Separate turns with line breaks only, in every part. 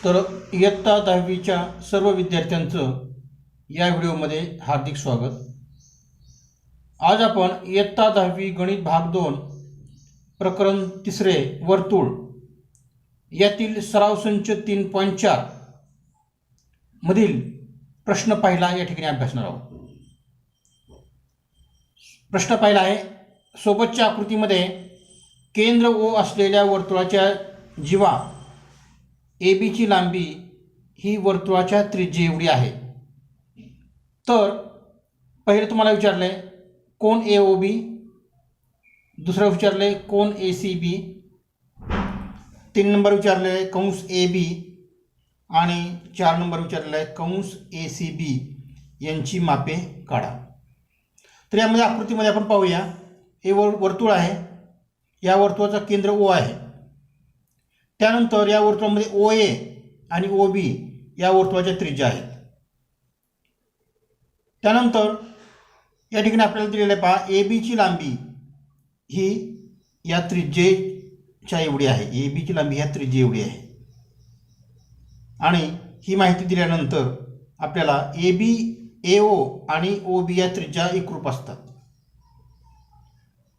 तर इयत्ता 10वीच्या सर्व विद्यार्थ्यांचं या व्हिडिओमध्ये हार्दिक स्वागत। आज आपण इयत्ता 10वी गणित भाग 2 प्रकरण 3 वर्तुळ यातील सराव संच 3.4 मधील प्रश्न पहिला या ठिकाणी अभ्यासणार आहोत। प्रश्न पहिला आहे, सोबतच्या आकृतीमध्ये केंद्र ओ असलेल्या वर्तुळाच्या जीवा ए बी ची लांबी ही वर्तुळाच्या त्रिज्ये एवढी आहे। तर पहिले तुम्हाला विचारले कोण ए ओ बी, दुसरं विचारले कोण ए सी बी, 3 नंबर विचारले कंस ए बी आणि 4 नंबर विचारलेला आहे कंस ए सी बी यांची मापे काढा। तर यामध्ये आकृतीमध्ये आपण पाहूया, हे वर्तुळ आहे, या वर्तुळाचा केंद्र ओ आहे। त्यानंतर या वर्तुळामध्ये ओ ए आणि ओ बी या वर्तुळाच्या त्रिज्या आहेत। त्यानंतर या ठिकाणी आपल्याला दिलेलं आहे, पहा ए बी ची लांबी ही या त्रिज्येच्या एवढी आहे, ए बी ची लांबी ह्या त्रिज्ये एवढी आहे। आणि ही माहिती दिल्यानंतर आपल्याला ए बी ए ओ आणि ओ बी या त्रिज्या एकरूप असतात।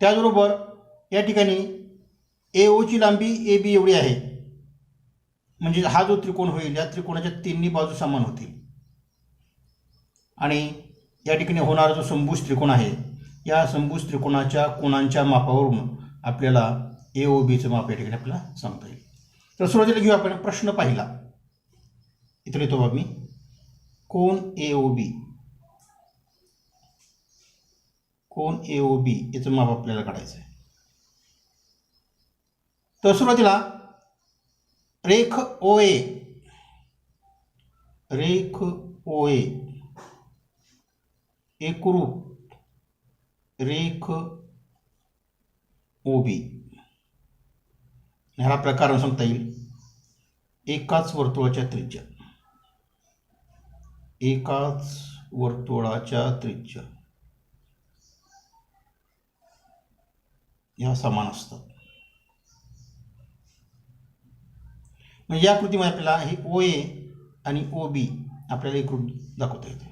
त्याचबरोबर या ठिकाणी ए ओ ची लांबी ए बी एवढी आहे, म्हणजे हा जो त्रिकोण होईल या त्रिकोणाच्या तिन्ही बाजू समान होतील। आणि या ठिकाणी होणारा जो समभुज त्रिकोण आहे, या समभुज त्रिकोणाच्या कोणांच्या मापावरून आपल्याला ए ओ बीचं माप या ठिकाणी आपल्याला सांगता येईल। तर सुरुवातीला घेऊ आपण प्रश्न पहिला, इथे लिहितो बघ मी, कोण ए ओ बी, कोण ए ओ बी याचं माप आपल्याला काढायचं आहे। तर सुरुवातीला रेख ओ ए, रेख ओ ए एकरूप रेख ओ बी, ह्याला प्रकार सांगता येईल एकाच वर्तुळाच्या त्रिज्या, एकाच वर्तुळाच्या त्रिज्या ह्या समान असतात। म्हणजे या कृतीमध्ये आपल्याला हे ओ ए आणि ओ बी आपल्याला एकरूप दाखवता येते।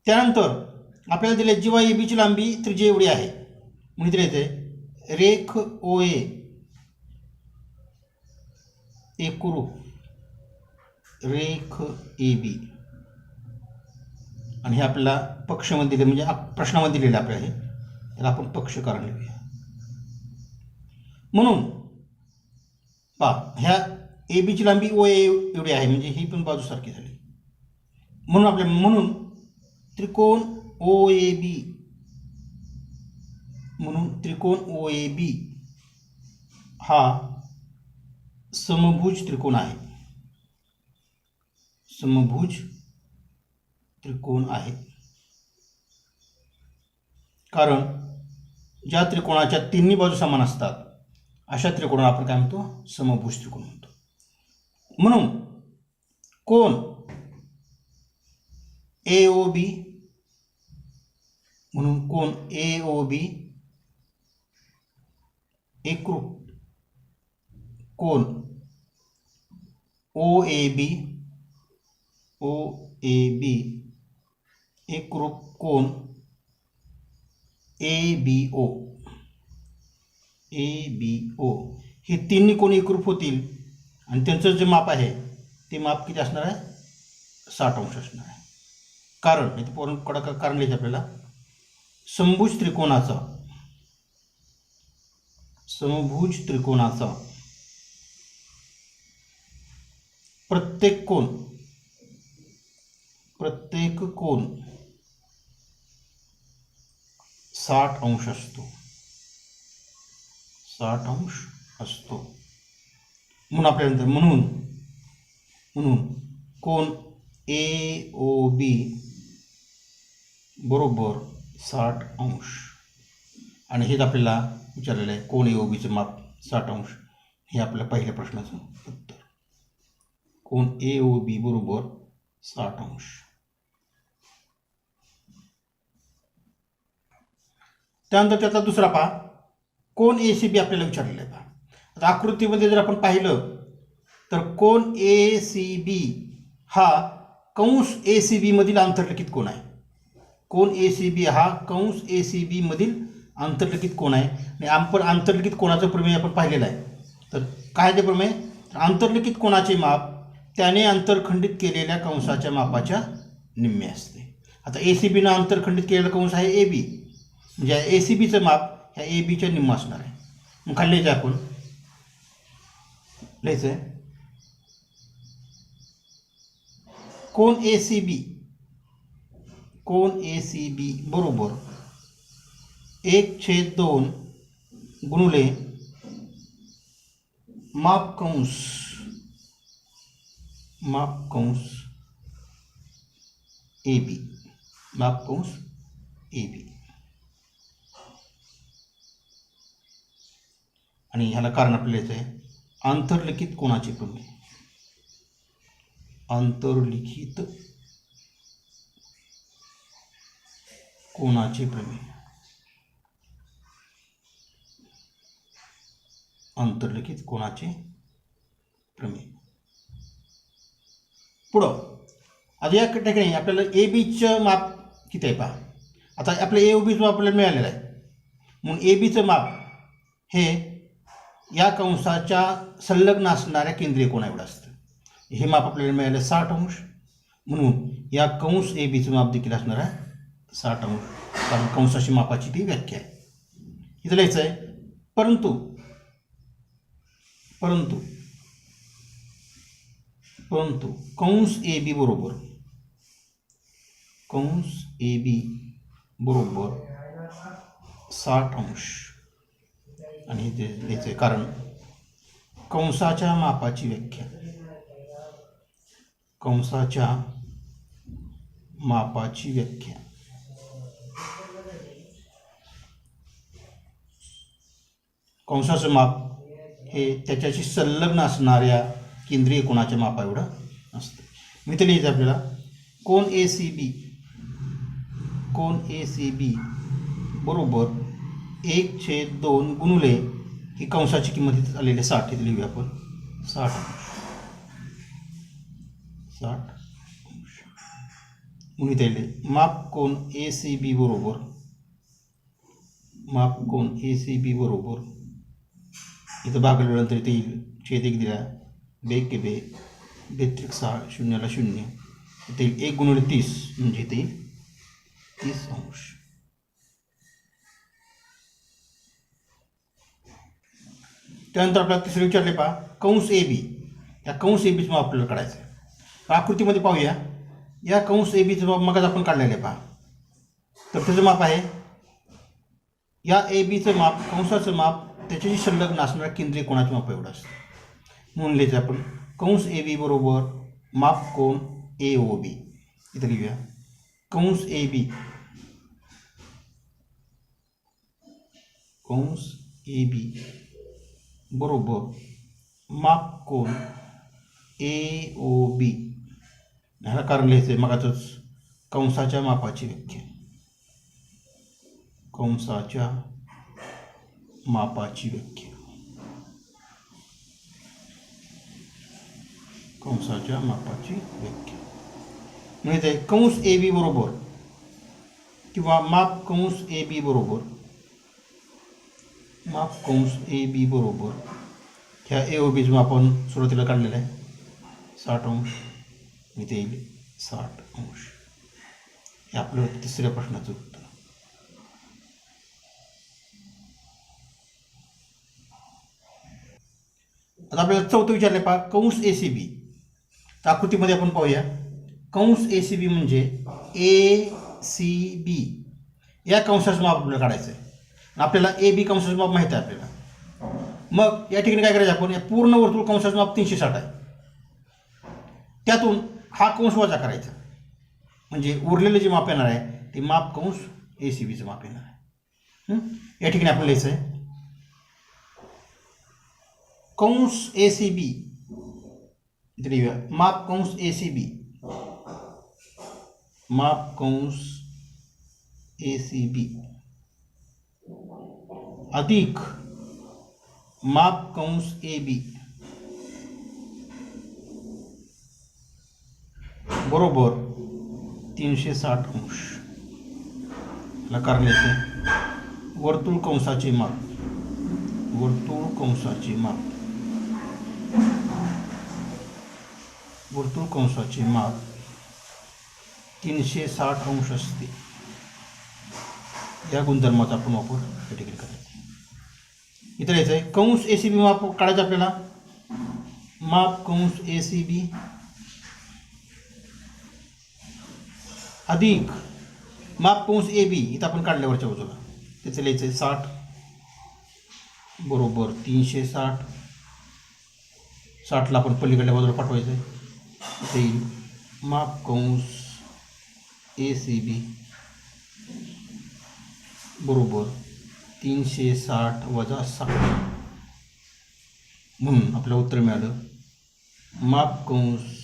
त्यानंतर आपल्याला दिले जेव्हा ए बीची लांबी त्रिज्या एवढी आहे, म्हणून इथे येते रेख ओ ए एकरूप रेख ए बी, आणि हे आपल्याला पक्षमध्ये दिले, म्हणजे प्रश्नामध्ये दिलेलं आपल्याला हे, त्याला आपण पक्ष कारण लिहूया। म्हणून पहा, ह्या ए बीची लांबी ओ ए एवढी आहे, म्हणजे ही पण बाजू सारखी झाली। म्हणून त्रिकोण ओ ए बी, म्हणून त्रिकोण ओ ए बी हा समभुज त्रिकोण आहे, समभुज त्रिकोण आहे। कारण ज्या त्रिकोणाच्या तिन्ही बाजू समान असतात अशा त्रिकोणाला आपण काय म्हणतो, समभुज त्रिकोण म्हणतो। म्हणून कोण ए ओ बी, म्हणून कोण ए ओ बी एकरूप कोण ओ A B, O A B एकरूप कोण A B O, A B O, हे तिन्ही कोण एकरूप होतील आणि त्यांचं जे माप आहे ते माप किती असणार आहे, 60 अंश असणार आहे। कारण इथे पूर्ण कडक कारण लिहायचं आपल्याला, समभुज त्रिकोणाचा, समभुज त्रिकोणाचा प्रत्येक कोण 60 अंश असतो, 60 अंश असतो। म्हणून आपल्यानंतर म्हणून कोण ए ओ बी बरोबर 60 अंश, आणि हेच आपल्याला विचारलेलं आहे कोण ए ओ बीचं माप 60 अंश, हे आपल्या पहिल्या प्रश्नाचं उत्तर। कोण ए ओ बी बरोबर 60 अंश। त्यानंतर त्याचा दुसरा पहा, कोण ए सी बी आपल्याला विचारलेला आहे। पहा आता आकृतीमध्ये जर आपण पाहिलं तर कोन ए सी बी हा कंस ए सी बी मधील आंतरलिखित कोन आहे. कोन ए सी बी हा कंस ए सी बी मधील आंतरलिखित कोन आहे. आणि आपण आंतरलिखित कोनाचं प्रमेय आपण पाहिलेलं आहे. तर काय ते प्रमेय, आंतरलिखित कोनाचे माप त्याने अंतरखंडित केलेल्या कंसाच्या मापाच्या निम्मे असते. आता ए सी बीनं अंतरखंडित केलेला कंस आहे ए बी, म्हणजे ए सी बीचं माप ह्या ए बीच्या निम्म असणार आहे. मग खाली लिहायचं आपण, लिहायचं आहे कोन ए सी बी, कोन ए सी बी बरोबर 1/2 गुणुले माप कंस ए बी, माप कंस ए बी. आणि ह्याला कारण आपल्याला यायचं आहे आंतरलिखित कोनाचे प्रमेय. आंतरलिखित कोनाचे प्रमेय, आंतरलिखित कोनाचे प्रमेय. पुढं आता या ठिकाणी आपल्याला ए बीचं माप किती आहे पहा. आता आपलं ए ओ बीचं माप आपल्याला मिळालेलं आहे, म्हणून ए बीचं माप हे या कंसाच्या संलग्न असणाऱ्या केंद्रीय कोना एवढं असतं. हे माप आपल्याला मिळालं 60 अंश, म्हणून या कंस ए बीचं माप देखील असणार आहे 60 अंश, कारण कंसाची मापाची ती व्याख्या आहे. इथं लिहायचं आहे परंतु कंस ए बी बरोबर 60 अंश. आणि हे लिहायचं आहे कारण कंसाच्या मापाची व्याख्या, कंसाच्या मापाची व्याख्या कंसाचं माप हे त्याच्याशी संलग्न असणाऱ्या केंद्रीय कोनाच्या मापा एवढं असतं. मी ते लिहायचं आपल्याला कोन ए सी बी बरोबर 1/2 गुणुले ही कंसाची किंमत इथं आलेली 60, इथे लिहूया आपण 60 अंश म्हणून इथे लिहिले माप कोन ए सी बी बरोबर इथं भागल्यानंतर इथे येईल छेद 1 दिला, बेक के बे, बेत्रिक 6, 0ला 0, इथे येईल 1 गुणिले 30 म्हणजे इथे येईल 30 अंश. त्यानंतर आपल्याला तिसरे विचारले पहा कंस ए बी. या कंस ए बीचं माप आपल्याला काढायचं आहे. आकृतीमध्ये पाहूया, या कंस ए बीचं माप मगच आपण काढलेलं आहे पहा. तर त्याचं माप आहे, या ए बीचं माप कंसाचं माप त्याच्याशी संलग्न असणाऱ्या केंद्रीय कोनाचं माप एवढं असतं. म्हणून लिहायचं आपण कंस ए बी बरोबर माप कोन ए ओ बी. इथं लिहूया कंस ए बी बरोबर माप कोन ए ओ बी. ह्याला कारण लिहायचं आहे मगाचंच कंसाच्या मापाची व्याख्या, कंसाच्या मापाची व्याख्या, कंसाच्या मापाची व्याख्या. म्हणजे कंस ए बी बरोबर किंवा माप कंस ए बी बरोबर ह्या ए ओ बीचं आपण सुरुवातीला काढलेलं आहे 60 अंश, इथे येईल 60 अंश. हे आपलं तिसऱ्या प्रश्नाचं उत्तर. आता आपल्याला चौथं विचारले पहा कंस ए सी बी. तर आकृतीमध्ये आपण पाहूया कंस ए सी बी म्हणजे ए सी बी या कंसाचं माप आपल्याला काढायचं आहे. आपल्याला ए बी कंसाचं माप माहीत आहे आपल्याला. मग या ठिकाणी काय करायचं आपण, या पूर्ण वर्तुळ कंसाचं माप 360 आहे, त्यातून हा कंस वजा करायचा म्हणजे उरलेलं जे माप येणार आहे ते माप कंस ए सी बीचं माप येणार आहे. या ठिकाणी आपण लिहायचं आहे कंस ए सी बी, इथे लिहूया माप कंस ए सी बी, माप कंस ए सी बी अधिक माप कंस ए बी बरोबर 360 अंश. ला कारण लिहायचं वर्तुळ कंसाचे माप, वर्तुळ कंसाचे माप, वर्तुळ कंसाचे माप 360 अंश असते. या गुणधर्माचा आपण वापर या ठिकाणी करायचा. इथं लिहायचं आहे कंस ACB माप काढायचं आपल्याला. माप कंस ACB अधिक माप कंस AB इथं आपण काढल्यावरच्या बाजूला त्याचं लिहायचं आहे 60 बरोबर 360. 60ला आपण पलीकडल्या बाजूला पाठवायचं आहे. इथे येईल माप कंस ACB बरोबर 360 वजा 60. म्हणून आपलं उत्तर मिळालं माप कंस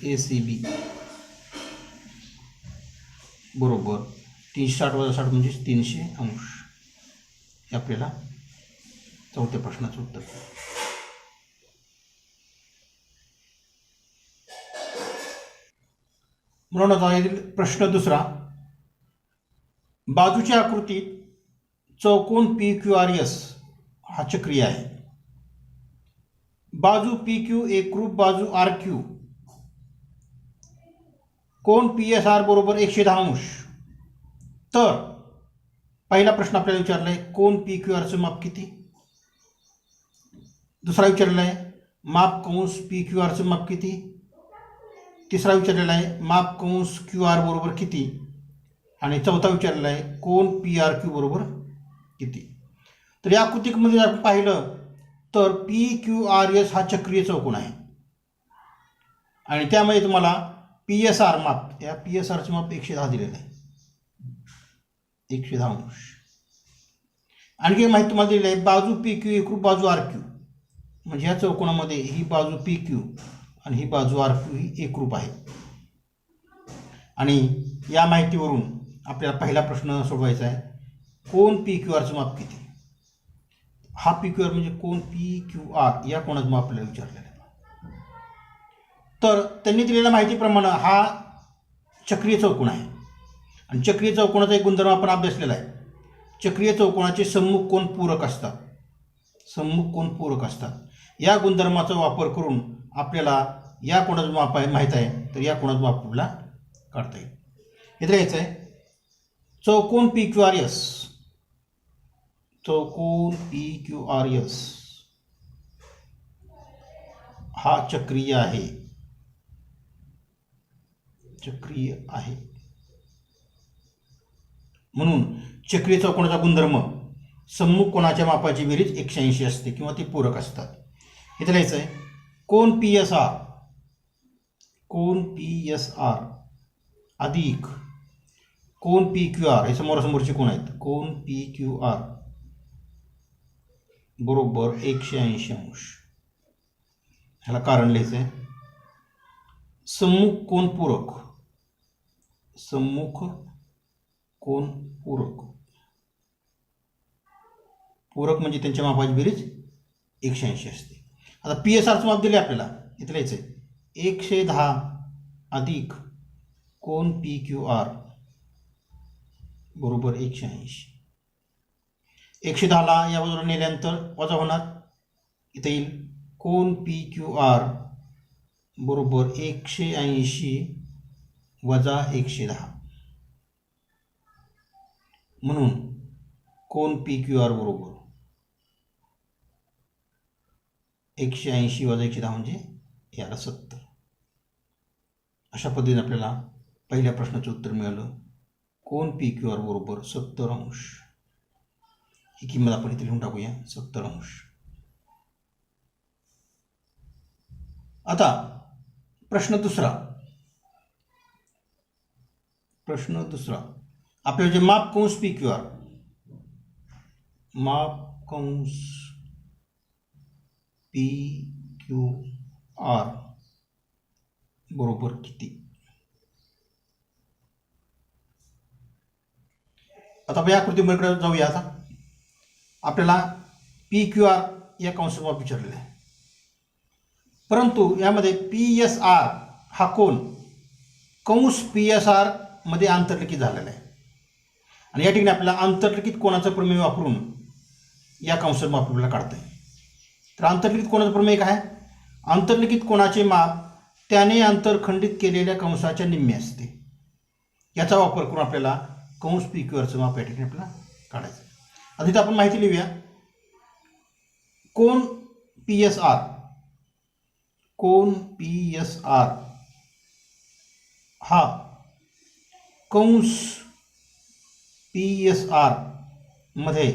ACB बरोबर 360 वजा 60 म्हणजे 300 अंश. हे आपल्याला चौथ्या प्रश्नाचं उत्तर. म्हणून आता येथील प्रश्न दुसरा. बाजूच्या आकृतीत चौकोन PQRS हा चक्रीय आहे. बाजू PQ एकरूप बाजू RQ. कोण PSR बरोबर 110 अंश. तर पहिला प्रश्न आपल्याला विचारला आहे कोण PQRचं माप किती. दुसरा विचारलेला आहे माप कंस PQRचं माप किती. तिसरा विचारलेला आहे माप कंस QR बरोबर किती. आणि चौथा विचारलेला आहे कोण PRQ बरोबर किती. तर या आकृतीमध्ये आपण पाहिलं तर PQRS हा चक्रीय चौकोन आहे आणि त्यामध्ये तुम्हाला PSR माप, या PSRचं माप 110 दिलेलं आहे, 110 अंश. आणखी माहिती तुम्हाला दिलेली आहे बाजू PQ एकरूप बाजू RQ. म्हणजे या चौकोनामध्ये ही बाजू PQ आणि ही बाजू RQ ही एकरूप आहे. आणि या माहितीवरून आपल्याला पहिला प्रश्न सोडवायचा आहे कोण PQRचं माप किती. हा PQR म्हणजे कोण PQR या कोणाचं माप आपल्याला विचारलेलं आहे. तर त्यांनी दिलेल्या माहितीप्रमाणे हा चक्रीय चौकोन आहे आणि चक्रीय चौकोनाचा एक गुणधर्म आपण अभ्यासलेला आहे. चक्रीय चौकोनाचे सम्मुख कोन पूरक असतात, सम्मुख कोन पूरक असतात. या गुणधर्माचा वापर करून आपल्याला या कोणाचं माप आहे माहीत आहे तर या कोणाचं माप आपल्याला काढता येईल. इथे यायचं आहे चौकोन PQRS, चौकोन PQRS हा चक्रीय आहे, चक्रीय आहे. म्हणून चक्रीय चौकोनाचा गुणधर्म सम्मुख कोनाच्या मापाची बेरीज 180 असते किंवा ते पूरक असतात. इथे लिहायचं आहे कोन PSR, कोन PSR अधिक कोन PQR, हे समोरासमोरचे कोण आहेत, कोन PQR बरोबर 180 अंश. ह्याला कारण लिहायचं आहे सम्मुख कोन पूरक, सम्मुख कोन पूरक, पूरक म्हणजे त्यांच्या मापाची बेरीज 180 असते. आता PSRचं माप दिले आपल्याला. इथे लिहायचं आहे 110 अधिक कोन PQR बरोबर 180. 110ला या बाजूला नेल्यानंतर वजा होणार. इथे येईल कोन PQR बरोबर 180 वजा 110. म्हणून कोन PQR बरोबर 180 वजा 110 म्हणजे याला 70. अशा पद्धतीने आपल्याला पहिल्या प्रश्नाचं उत्तर मिळालं कोन PQR बरोबर 70 अंश. ही किंमत आपण इथे लिहून टाकूया 70 अंश. आता प्रश्न दुसरा, प्रश्न दुसरा आपल्याला जे माप कंस PQR, माप कंस PQR बरोबर किती. आता आपण या आकृतीकडे जाऊया. आता आपल्याला PQR या कंसाचं माप विचारलेलं आहे. परंतु यामध्ये PSR हा कोन कंस PSR मध्ये आंतरलिखित झालेला आहे आणि या ठिकाणी आपल्याला आंतरलिखित कोनाचं प्रमेय वापरून या कंसाचं माप आपल्याला काढता येईल. तर आंतरलिखित कोनाचं प्रमेय काय आहे? आंतरलिखित कोनाचे माप त्याने आंतरखंडित केलेल्या कंसाच्या निम्मे असते. याचा वापर करून आपल्याला कंस PQRचं माप या ठिकाणी आपल्याला काढायचं. आता इथं आपण माहिती लिहूया. कोन PSR हा कंस PSR मध्ये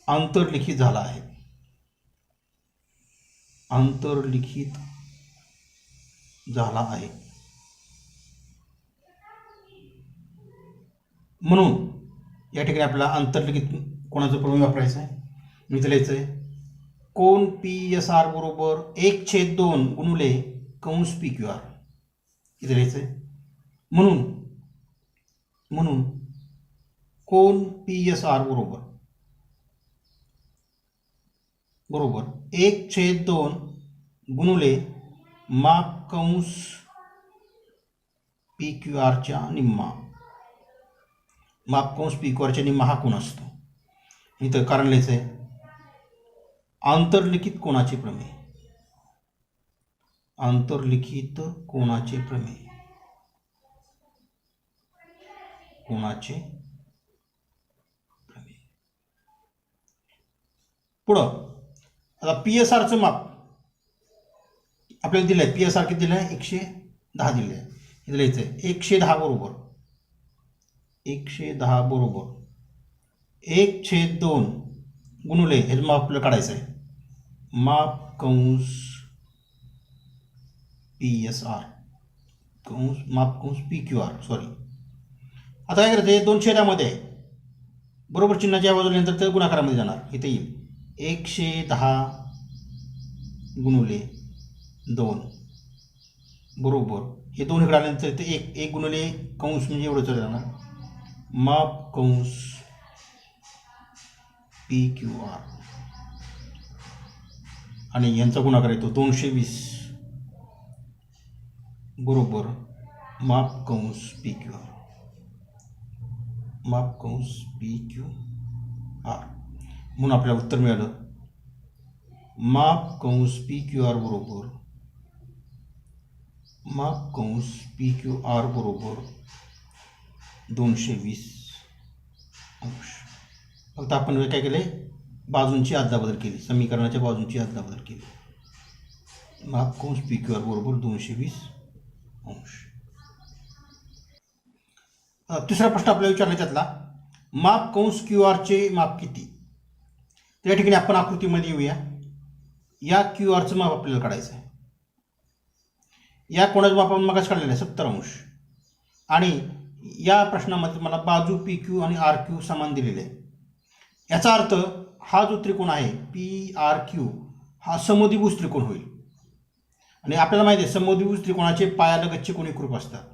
आंतरलिखित झाला आहे. म्हणून या ठिकाणी आपल्याला आंतरलिखित कोणाचं प्रमेय वापरायचं आहे. मी लिहायचं आहे कोन PSR बरोबर 1/2 गुणिले कंस PQR. इथे लिहायचं आहे म्हणून कोन PSR बरोबर 1/2 गुणिले माप कंस PQRच्या निम्मा. माप कंस PQRच्या निम्मा हा कोन असतो. इथं कारण लिहायचं आहे आंतरलिखित कोनाचे प्रमेय. पुढं आता PSRचं माप आपल्याला दिलं आहे. PSR किती दिलं आहे? 110 दिले आहे. इथं लिहायचं आहे 110 बरोबर 1/2 गुणिले हे माप आपल्याला काढायचं आहे माप कंस PSR माप कंस PQR. आता काय करायचं आहे? 2 छेदामध्ये आहे बरोबर चिन्हाच्या बाजूला नंतर तर गुणाकारामध्ये जाणार. इथे येईल 110 गुणिले 2 बरोबर हे 2 इकडे आल्यानंतर इथे 1 गुणिले कंस म्हणजे एवढं चालू जाणार माप कंस PQR आणि यांचा गुणाकार येतो 220 बरोबर माप कंस PQR. म्हणून आपल्याला उत्तर मिळालं माप कंस PQR बरोबर 220 अंश. फक्त आपण काय केले? बाजूंची अदलाबदल केली. समीकरणाच्या बाजूंची अदलाबदल केली. माप कंस PQR बरोबर 220 अंश. तिसरा प्रश्न आपल्याला विचारला त्यातला माप कंस QRचे माप किती. त्या ठिकाणी आपण आकृतीमध्ये येऊया. या QRचं माप आपल्याला काढायचं आहे. या कोणाचं माप आपण मगाच काढलेलं आहे 70 अंश आणि या प्रश्नामध्ये मला बाजू PQ आणि RQ समान दिलेले आहे. याचा अर्थ हा जो त्रिकोण आहे PRQ हा समद्विभुज त्रिकोण होईल आणि आपल्याला माहिती आहे समद्विभुज त्रिकोणाचे पायालगतचे कोन एकरूप असतात.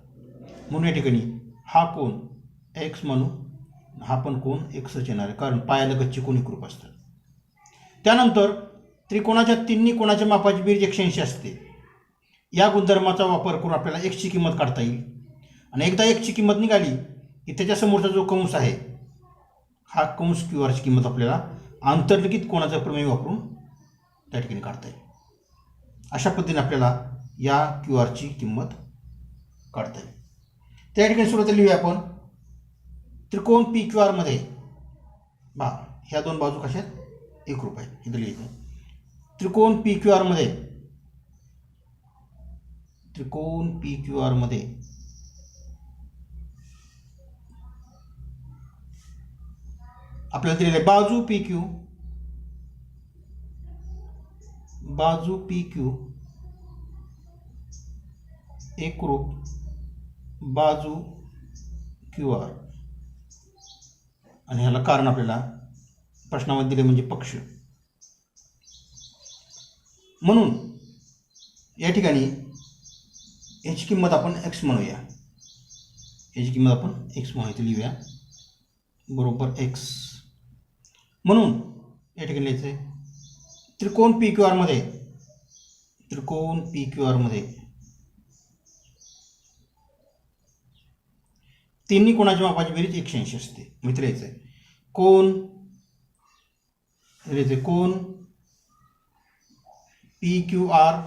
म्हणून या ठिकाणी हा कोन X म्हणू, हा पण कोन Xच येणार आहे कारण पायालगतचे कोन एकरूप असतात. त्यानंतर त्रिकोणाच्या तिन्ही कोणाच्या मापाची बेरीज 180 असते. या गुणधर्माचा वापर करून आपल्याला X ची किंमत काढता येईल आणि एकदा X ची किंमत निघाली की त्याच्यासमोरचा जो कंस आहे हा कंस QRची किंमत आपल्याला आंतरलिखित कोनाचा प्रमेय वापरून त्या ठिकाणी काढता येईल. अशा पद्धतीने आपल्याला या QRची किंमत काढता येईल. त्या ठिकाणी सुरुवातीला लिहूया आपण त्रिकोण PQR मध्ये ह्या 2 बाजू कशा आहेत? एकरूप आहेत. इथे लिहितो त्रिकोण PQR मध्ये आपल्याला दिलेले बाजू PQ एकरूप बाजू QR आणि ह्याला कारण आपल्याला प्रश्नामध्ये दिले म्हणजे पक्ष. म्हणून या ठिकाणी याची किंमत आपण X म्हणूया. इथे लिहूया बरोबर X. म्हणून या ठिकाणी लिहायचं आहे त्रिकोण पी क्यू आरमध्ये त्रिकोण पी क्यू आरमध्ये तिन्ही कोणाच्या मापाची बेरीज 180 असते. मित्र यायचं कोण कोण पी क्यू आर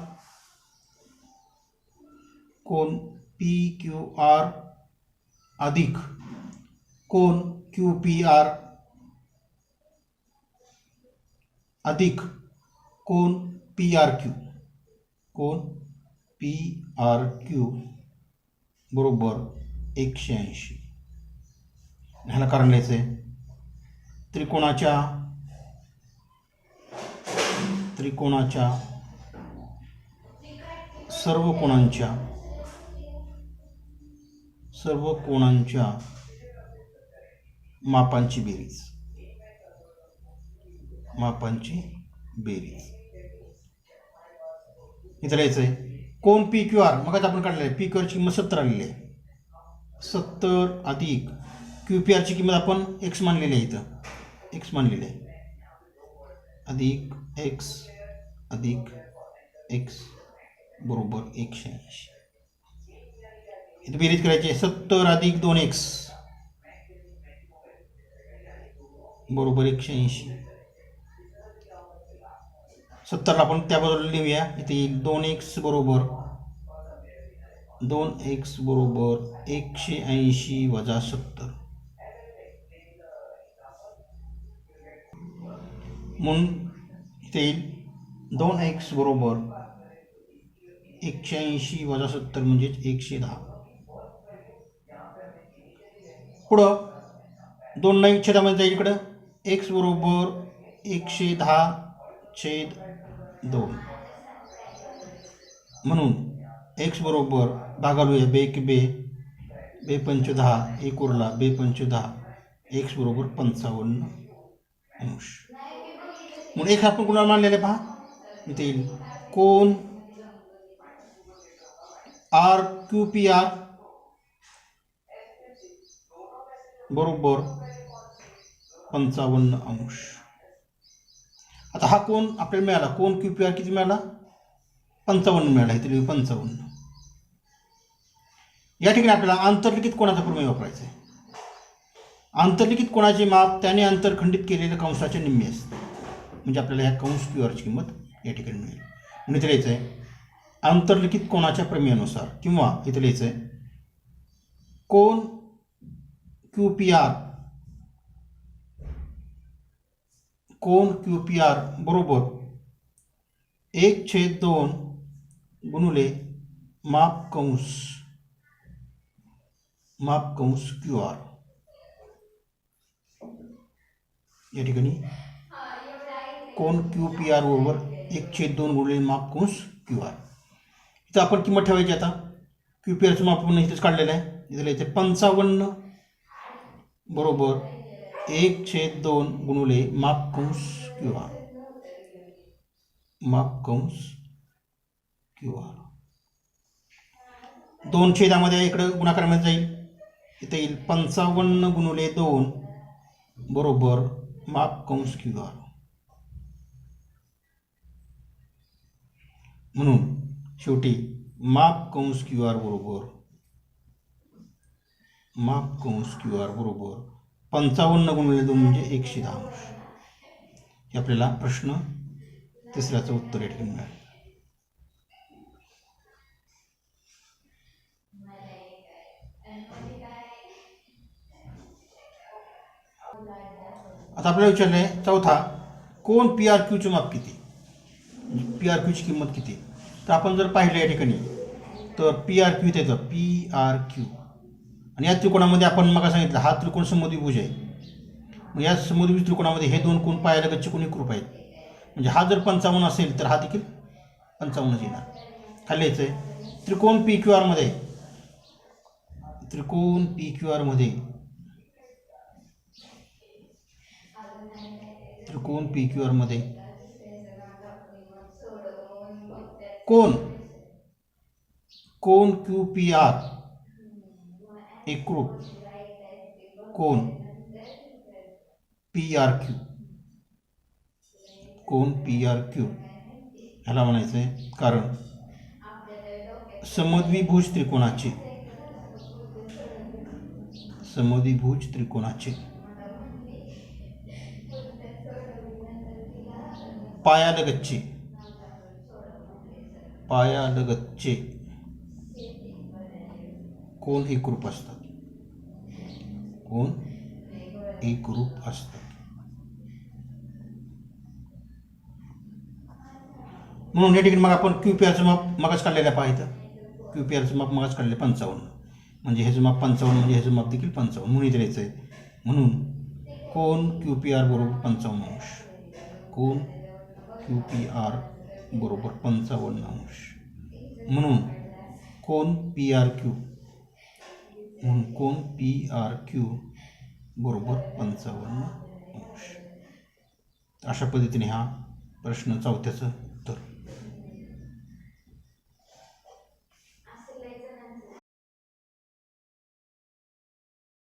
कोण पी क्यू आर अधिक कोण क्यू पी आर अधिक कोण पी आर क्यू कोण पी आर क्यू बरोबर 180. ह्याला कारण लिहायचं आहे त्रिकोणाच्या सर्व कोणांच्या मापांची बेरीज इथं लिहायचं आहे कोण पी क्यू आर. मग आपण काढलेलं आहे पी क्यू आरची किंमत 70 आलेली आहे. 70 अधिक क्यू पी आरची किंमत आपण एक्स मानलेली आहे. इथं एक्स मानलेली आहे अधिक एक्स बरोबर 180. इथं बेरीज करायची आहे 70 अधिक 2x बरोबर 180. 70ला आपण त्या बाजूला लिहूया. इथे येईल 2x बरोबर 180 वजा 70 म्हणून इथे येईल 2x बरोबर 180 वजा 70 म्हणजेच 110. पुढं 2 नाही छेदामध्ये जाईल इकडं x बरोबर 110/2 म्हणून x बरोबर भागालूया बे की बे 5 10 1 उरला बे 5 10 x बरोबर 55 अंश. म्हणून एक आपण कुणाला मानलेले पहा इथे येईल कोण आर क्यू पी आर बरोबर 55 अंश. आता हा कोण आपल्याला मिळाला कोण क्यू पी आर किती मिळाला 55 मिळाला. इथे लिहू 55. या ठिकाणी आपल्याला आंतरलिखित कोणाचा प्रमेय वापरायचा आहे. आंतरलिखित कोणाचे माप त्याने आंतरखंडित केलेल्या कंसाच्या निम्मे असते. म्हणजे आपल्याला ह्या कंस क्यू आरची किंमत या ठिकाणी मिळेल. म्हणून इथे लिहायचं आहे आंतरलिखित कोणाच्या प्रमेयानुसार किंवा इथे लिहायचं आहे कोण क्यू पी आर बरोबर 1/2 गुणुले माप कंस क्यू आर. या ठिकाणी कोण क्यू पी आर बरोबर 1/2 गुणिले माप कंस क्यू आर. इथं आपण किंमत ठेवायची. आता क्यू पी आरचं माप आपण इथेच काढलेलं आहे. इथं लिहायचं 55 बरोबर 1/2 गुणुले माप कंस क्यू आर 2 छेदामध्ये इकडं गुणाकारामध्ये जाईल. इथे येईल 55 गुणुले 2 बरोबर माप कंस क्यू आर. म्हणून शेवटी माप कंस क्यू आर बरोबर 55 गुणिले 2 म्हणजे 110 अंश. हे आपल्याला प्रश्न तिसऱ्याचं उत्तर या ठिकाणी मिळालं. आता आपल्याला विचारलंय चौथा कोण पी आर क्यूचे माप किती. पी आर क्यूची किंमत किती. तर आपण जर पाहिलं या ठिकाणी तर पी आर क्यू येतं पी आर क्यू. आणि या त्रिकोणामध्ये आपण मग सांगितलं हा त्रिकोण समद्विभुज आहे. मग या समद्विभुज त्रिकोणामध्ये हे दोन कोण पायालगतचे कोण एकरूप आहेत. म्हणजे हा जर 55 असेल तर हा देखील 55 येणार. खाली यायचं आहे त्रिकोण पी क्यू आरमध्ये कोण क्यू पी आर एकरूप कोण पी आर क्यू कोन पी आर क्यू ह्याला म्हणायचं आहे कारण समद्विभुज त्रिकोणाचे पायालगतचे कोण एकरूप असतात. म्हणून या ठिकाणी मग आपण QPRचं माप मगच काढलेलं पाहिजे. QPRचं माप मगच काढले 55, म्हणजे ह्याचं माप 55 म्हणजे ह्याचं माप देखील 55 म्हणून इथे लिहायचं आहे. म्हणून कोन QPR बरोबर 55 अंश. कोन QPR बरोबर 55 अंश. म्हणून कोन PRQ बरोबर 55 अंश. अशा पद्धतीने हा प्रश्न 4थ्याचं